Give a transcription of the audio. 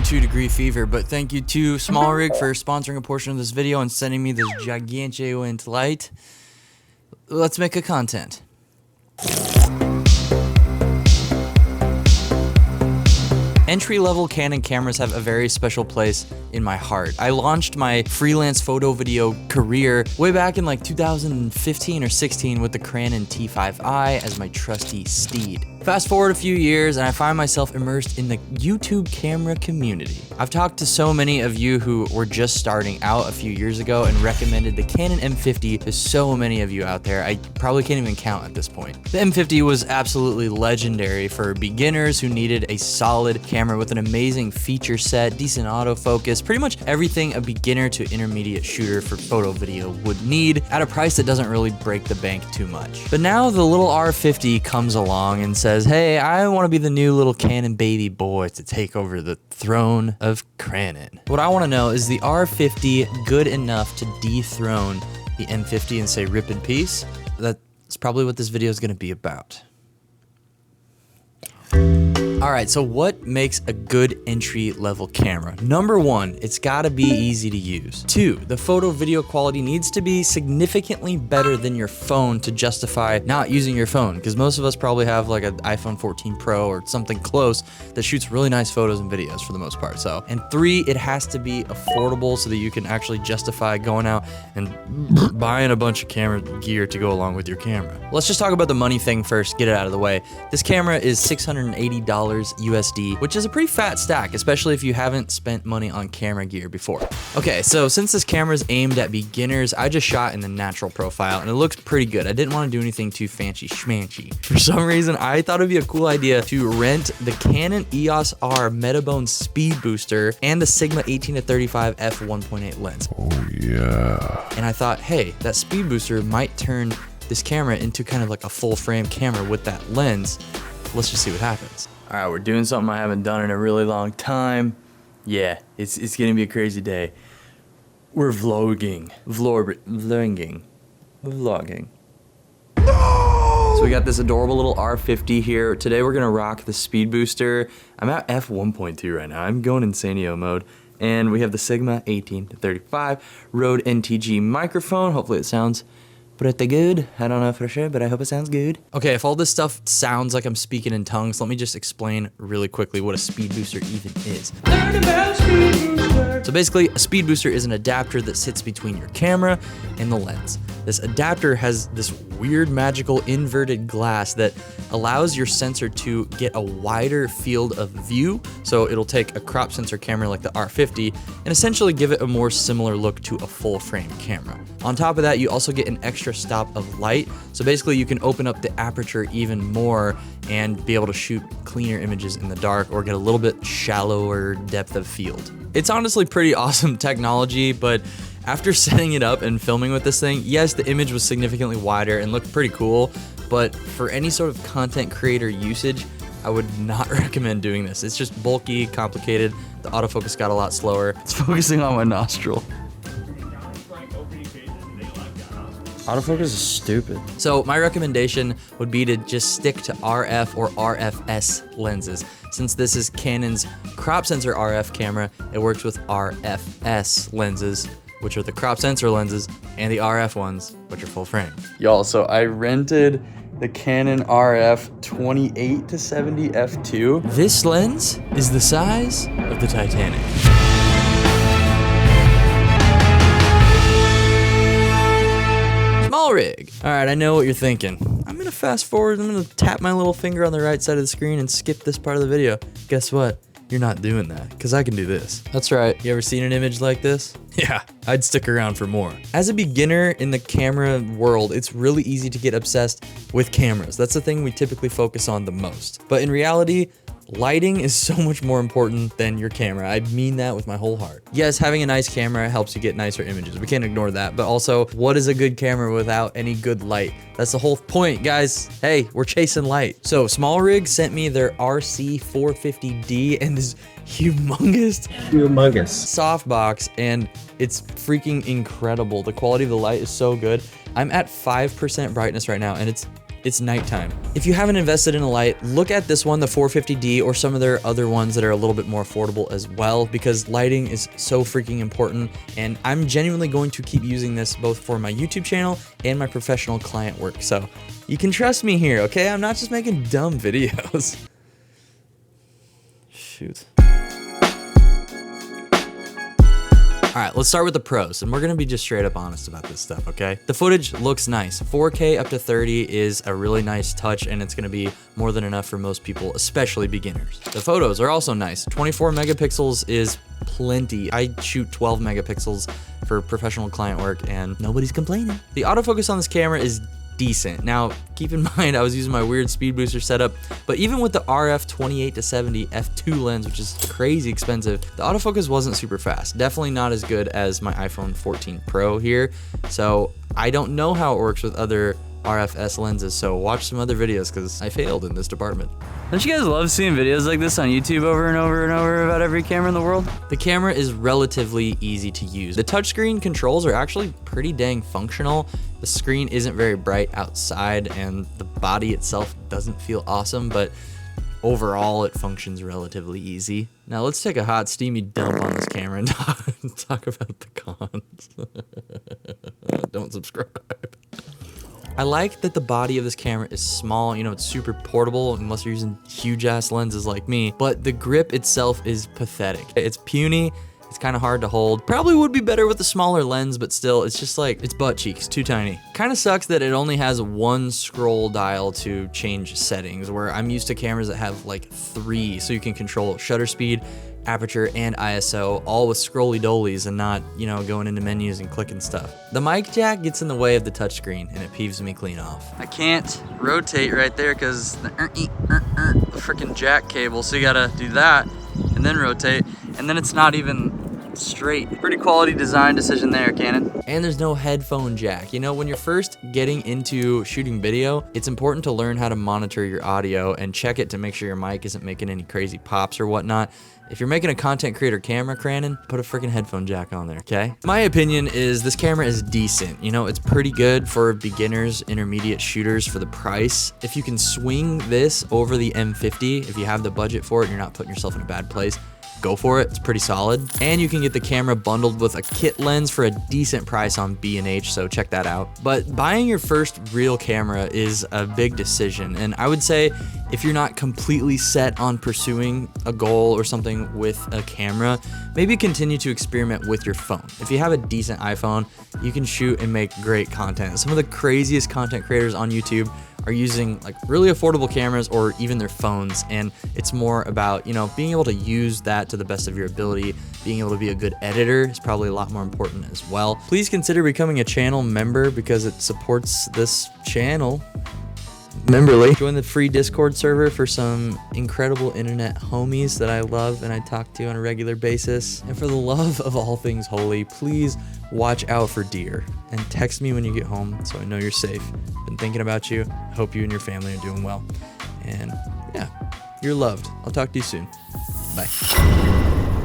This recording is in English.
2-degree fever, but thank you to Smallrig for sponsoring a portion of this video and sending me this gigantic light. Let's make a content. Entry-level Canon cameras have a very special place in my heart. I launched my freelance photo video career way back in like 2015 or 16 with the Canon T5i as my trusty steed. Fast forward a few years and I find myself immersed in the YouTube camera community. I've talked to so many of you who were just starting out a few years ago and recommended the Canon M50 to so many of you out there. I probably can't even count at this point. The M50 was absolutely legendary for beginners who needed a solid camera with an amazing feature set, decent autofocus, pretty much everything a beginner to intermediate shooter for photo video would need at a price that doesn't really break the bank too much. But now the little R50 comes along and says, hey, I want to be the new little Canon baby boy to take over the throne of Canon. What I want to know is the R50 good enough to dethrone the M50 and say rip in peace? That's probably what this video is going to be about. Alright, so what makes a good entry-level camera? Number one, it's gotta be easy to use. Two, the photo video quality needs to be significantly better than your phone to justify not using your phone, because most of us probably have like an iPhone 14 Pro or something close that shoots really nice photos and videos for the most part. So, and three, it has to be affordable so that you can actually justify going out and buying a bunch of camera gear to go along with your camera. Let's just talk about the money thing first, get it out of the way. This camera is $680 USD, which is a pretty fat stack, especially if you haven't spent money on camera gear before. Okay, so since this camera is aimed at beginners, I just shot in the natural profile and it looks pretty good. I didn't want to do anything too fancy schmancy. For some reason, I thought it'd be a cool idea to rent the Canon EOS R Metabone Speed Booster and the Sigma 18-35 f1.8 lens. Oh yeah. And I thought, hey, that speed booster might turn this camera into kind of like a full frame camera with that lens. Let's just see what happens. All right, we're doing something I haven't done in a really long time. Yeah, it's gonna be a crazy day. We're vlogging. No! So we got this adorable little R50 here. Today we're gonna rock the speed booster. I'm at f1.2 right now. I'm going insanio mode. And we have the Sigma 18-35 Rode NTG microphone. Hopefully it sounds pretty good. I don't know for sure, but I hope it sounds good. Okay, if all this stuff sounds like I'm speaking in tongues, let me just explain really quickly what a speed booster even is. Learn about speed booster. So basically, a speed booster is an adapter that sits between your camera and the lens. This adapter has this weird magical inverted glass that allows your sensor to get a wider field of view. So it'll take a crop sensor camera like the R50 and essentially give it a more similar look to a full frame camera. On top of that, you also get an extra stop of light. So basically you can open up the aperture even more and be able to shoot cleaner images in the dark or get a little bit shallower depth of field. It's honestly pretty awesome technology, but after setting it up and filming with this thing, yes, the image was significantly wider and looked pretty cool, but for any sort of content creator usage, I would not recommend doing this. It's just bulky, complicated. The autofocus got a lot slower. It's focusing on my nostril. Autofocus is stupid. So my recommendation would be to just stick to RF or RFS lenses. Since this is Canon's crop sensor RF camera, it works with RFS lenses, which are the crop sensor lenses, and the RF ones, which are full frame. Y'all, so I rented the Canon RF 28-70 f2. This lens is the size of the Titanic. Smallrig. All right, I know what you're thinking. I'm gonna fast forward, I'm gonna tap my little finger on the right side of the screen and skip this part of the video. Guess what? You're not doing that, because I can do this. That's right. You ever seen an image like this? Yeah, I'd stick around for more. As a beginner in the camera world, it's really easy to get obsessed with cameras. That's the thing we typically focus on the most. But in reality, lighting is so much more important than your camera. I mean that with my whole heart. Yes, having a nice camera helps you get nicer images. We can't ignore that. But also, what is a good camera without any good light? That's the whole point, guys. Hey, we're chasing light. So Smallrig sent me their RC450D and this humongous softbox, and it's freaking incredible. The quality of the light is so good. I'm at 5% brightness right now, and it's it's nighttime. If you haven't invested in a light, look at this one, the 450D, or some of their other ones that are a little bit more affordable as well, because lighting is so freaking important, and I'm genuinely going to keep using this both for my YouTube channel and my professional client work. So you can trust me here, okay? I'm not just making dumb videos. Shoot. All right, let's start with the pros, and we're gonna be just straight up honest about this stuff, okay? The footage looks nice. 4K up to 30 is a really nice touch, and it's gonna be more than enough for most people, especially beginners. The photos are also nice. 24 megapixels is plenty. I shoot 12 megapixels for professional client work, and nobody's complaining. The autofocus on this camera is decent. Now, keep in mind, I was using my weird speed booster setup, but even with the RF 28-70 f2 lens, which is crazy expensive, the autofocus wasn't super fast. Definitely not as good as my iPhone 14 Pro here. So I don't know how it works with other RFS lenses, so watch some other videos because I failed in this department. Don't you guys love seeing videos like this on YouTube over and over and over about every camera in the world? The camera is relatively easy to use. The touchscreen controls are actually pretty dang functional. The screen isn't very bright outside, and the body itself doesn't feel awesome, but overall it functions relatively easy. Now let's take a hot steamy dump on this camera and talk about the cons. Don't subscribe. I like that the body of this camera is small. You know, it's super portable unless you're using huge ass lenses like me, but the grip itself is pathetic. It's puny, it's kind of hard to hold. Probably would be better with a smaller lens, but still, it's just like, it's butt cheeks, too tiny. Kind of sucks that it only has one scroll dial to change settings, where I'm used to cameras that have like 3, so you can control shutter speed, aperture, and ISO, all with scrolly dolies and not, you know, going into menus and clicking stuff. The mic jack gets in the way of the touchscreen, and it peeves me clean off. I can't rotate right there because the freaking jack cable, so you gotta do that and then rotate, and then it's not even straight. Pretty quality design decision there, Canon. And there's no headphone jack. You know, when you're first getting into shooting video, it's important to learn how to monitor your audio and check it to make sure your mic isn't making any crazy pops or whatnot. If you're making a content creator camera, Canon, put a freaking headphone jack on there, okay? My opinion is this camera is decent. You know, it's pretty good for beginners, intermediate shooters for the price. If you can swing this over the M50, if you have the budget for it and you're not putting yourself in a bad place, go for it. It's pretty solid. And you can get the camera bundled with a kit lens for a decent price on B&H, so check that out. But buying your first real camera is a big decision, and I would say if you're not completely set on pursuing a goal or something with a camera, maybe continue to experiment with your phone. If you have a decent iPhone, you can shoot and make great content. Some of the craziest content creators on YouTube are using like really affordable cameras or even their phones, and it's more about, you know, being able to use that to the best of your ability. Being able to be a good editor is probably a lot more important as well. Please consider becoming a channel member because it supports this channel. Memberly. Join the free Discord server for some incredible internet homies that I love and I talk to on a regular basis. And for the love of all things holy, please watch out for deer and text me when you get home so I know you're safe. Been thinking about you. Hope you and your family are doing well. And yeah, you're loved. I'll talk to you soon. Bye.